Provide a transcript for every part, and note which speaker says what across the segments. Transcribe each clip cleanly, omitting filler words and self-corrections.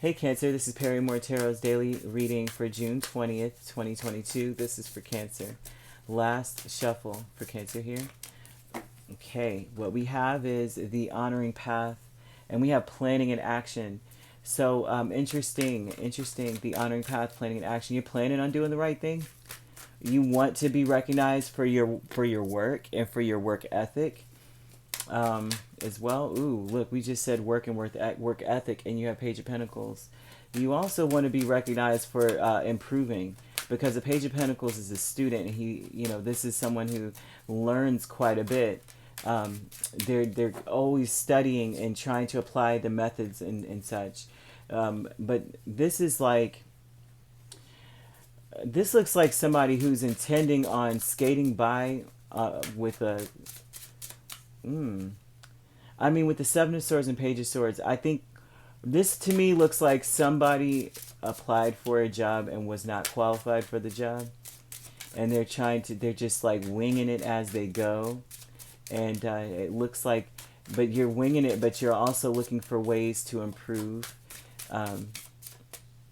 Speaker 1: Hey Cancer, this is Perrymore Tarot's daily reading for June 20th, 2022. This is for Cancer. Last shuffle for Cancer here. Okay, what we have is the honoring path, and we have planning and action. So interesting, the honoring path, planning and action. You're planning on doing the right thing. You want to be recognized for your work and for your work ethic. As well. Ooh, look, we just said work and work ethic, and you have Page of Pentacles. You also want to be recognized for improving, because the Page of Pentacles is a student. And this is someone who learns quite a bit. They're always studying and trying to apply the methods and such. But this is like, this looks like somebody who's intending on skating by with a with the Seven of Swords and Page of Swords. I think this to me looks like somebody applied for a job and was not qualified for the job. And they're just like winging it as they go. And it looks like, but you're winging it, but you're also looking for ways to improve.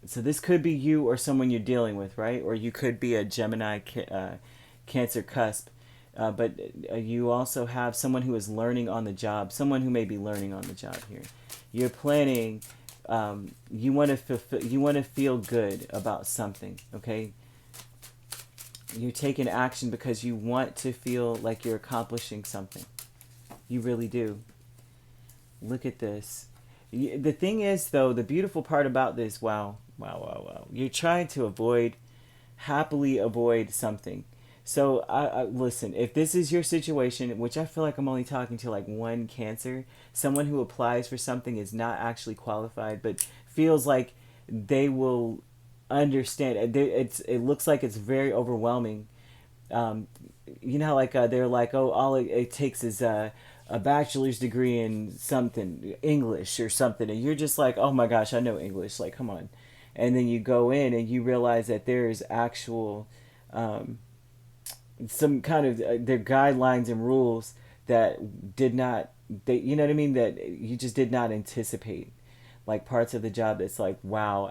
Speaker 1: So this could be you or someone you're dealing with, right? Or you could be a Gemini Cancer cusp. But you also have someone who is learning on the job, someone who may be learning on the job here. You're planning, you want to feel good about something, okay? You're taking action because you want to feel like you're accomplishing something. You really do. Look at this. The thing is, though, the beautiful part about this, wow. You're trying to happily avoid something. So, listen, if this is your situation, which I feel like I'm only talking to like one Cancer, someone who applies for something is not actually qualified, but feels like they will understand. It looks like it's very overwhelming. They're like, oh, all it takes is a bachelor's degree in something, English or something. And you're just like, oh my gosh, I know English. Like, come on. And then you go in and you realize that there's actual... some kind of their guidelines and rules that you know what I mean, that you just did not anticipate, like parts of the job that's like, wow,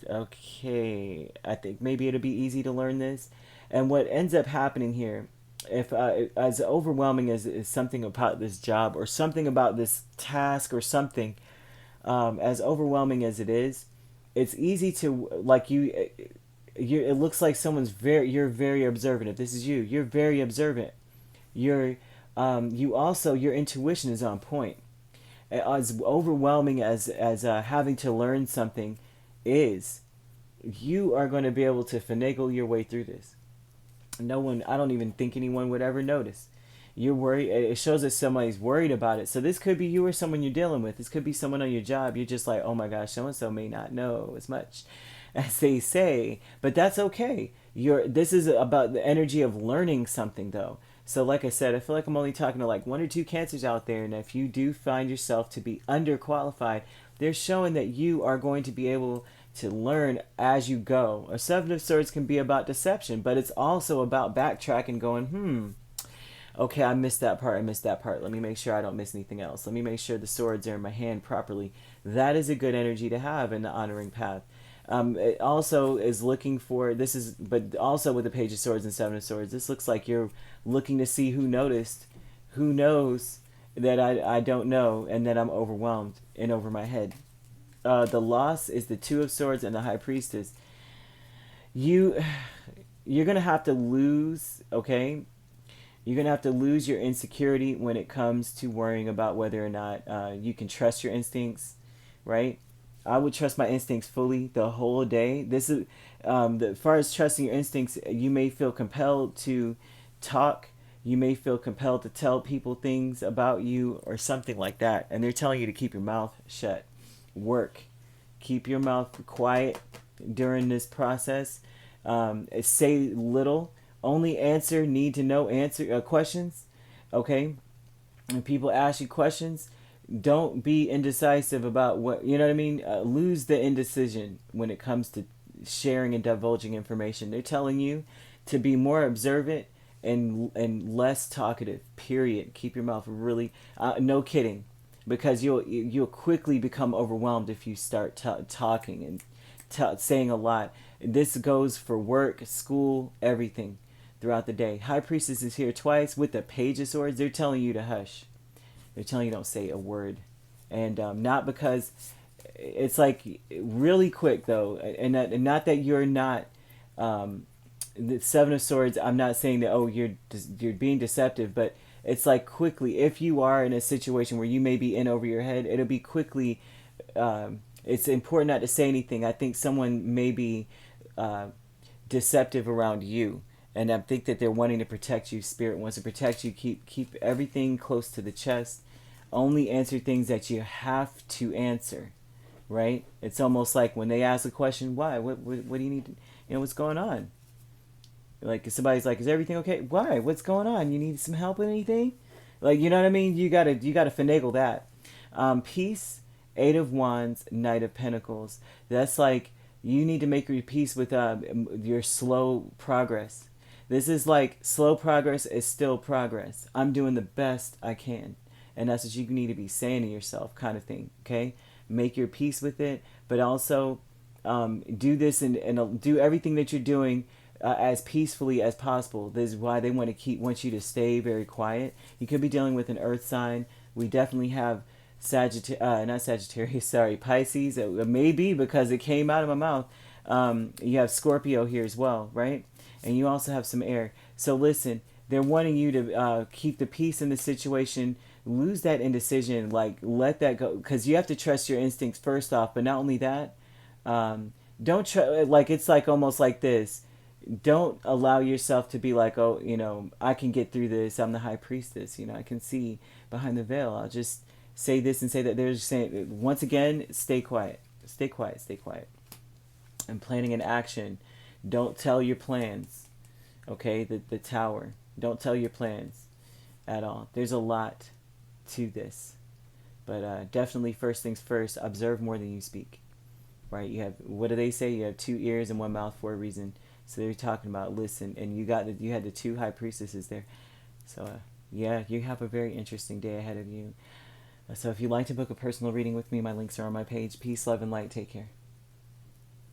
Speaker 1: okay, I think maybe it'll be easy to learn this. And what ends up happening here, if as overwhelming as something about this job or something about this task or something, as overwhelming as it is, it's easy to it looks like you're very observant. If this is you, you're very observant. You also, your intuition is on point. As overwhelming as having to learn something is, you are going to be able to finagle your way through this. I don't even think anyone would ever notice. You're worried. It shows that somebody's worried about it. So this could be you or someone you're dealing with. This could be someone on your job. You're just like, oh my gosh, so and so may not know as much as they say, but that's okay. This is about the energy of learning something, though. So like I said, I feel like I'm only talking to like one or two Cancers out there, and if you do find yourself to be underqualified, they're showing that you are going to be able to learn as you go. A Seven of Swords can be about deception, but it's also about backtracking, going, okay, I missed that part. Let me make sure I don't miss anything else. Let me make sure the swords are in my hand properly. That is a good energy to have in the honoring path. It also is looking for, but also with the Page of Swords and Seven of Swords, this looks like you're looking to see who noticed, who knows that I don't know, and that I'm overwhelmed and over my head. The loss is the Two of Swords and the High Priestess. You're going to have to lose, okay? You're going to have to lose your insecurity when it comes to worrying about whether or not you can trust your instincts, right? I would trust my instincts fully the whole day. This is, as far as trusting your instincts, you may feel compelled to talk. You may feel compelled to tell people things about you or something like that. And they're telling you to keep your mouth shut. Work. Keep your mouth quiet during this process. Say little. Only answer need to know questions. Okay? When people ask you questions, don't be indecisive about what, you know what I mean? Lose the indecision when it comes to sharing and divulging information. They're telling you to be more observant and less talkative, period. Keep your mouth really, no kidding. because you'll quickly become overwhelmed if you start talking and saying a lot. This goes for work, school, everything throughout the day. High Priestess is here twice with the Page of Swords. They're telling you to hush. They're telling you don't say a word. And not because it's like really quick though, and not that you're not the Seven of Swords. I'm not saying that you're being deceptive, but it's like quickly, if you are in a situation where you may be in over your head, it'll be quickly. It's important not to say anything. I think someone may be deceptive around you, and I think that they're wanting to protect you. Spirit wants to protect you. Keep everything close to the chest. Only answer things that you have to answer, right? It's almost like when they ask a question, why? What do you need? What's going on? Like if somebody's like, is everything okay? Why? What's going on? You need some help with anything? Like, you know what I mean? You gotta finagle that. Peace, Eight of Wands, Knight of Pentacles. That's like you need to make your peace with your slow progress. This is like slow progress is still progress. I'm doing the best I can. And that's what you need to be saying to yourself, kind of thing. Okay? Make your peace with it, but also do this and do everything that you're doing as peacefully as possible. This is why they want you to stay very quiet. You could be dealing with an earth sign. We definitely have not Sagittarius, sorry, Pisces. It may be because it came out of my mouth. You have Scorpio here as well, right? And you also have some air. So listen, they're wanting you to keep the peace in the situation. Lose that indecision, like let that go, because you have to trust your instincts first off. But not only that, don't try. Like it's like almost like this. Don't allow yourself to be like, oh, I can get through this. I'm the High Priestess. I can see behind the veil. I'll just say this and say that. They're just saying, once again, stay quiet. Stay quiet. Stay quiet. And planning an action. Don't tell your plans. Okay? The Tower. Don't tell your plans at all. There's a lot to this. But definitely first things first, observe more than you speak. Right? You have, what do they say? You have two ears and one mouth for a reason. So they're talking about listen, and you had the two High Priestesses there. So yeah, you have a very interesting day ahead of you. So if you'd like to book a personal reading with me, my links are on my page. Peace, love, and light. Take care.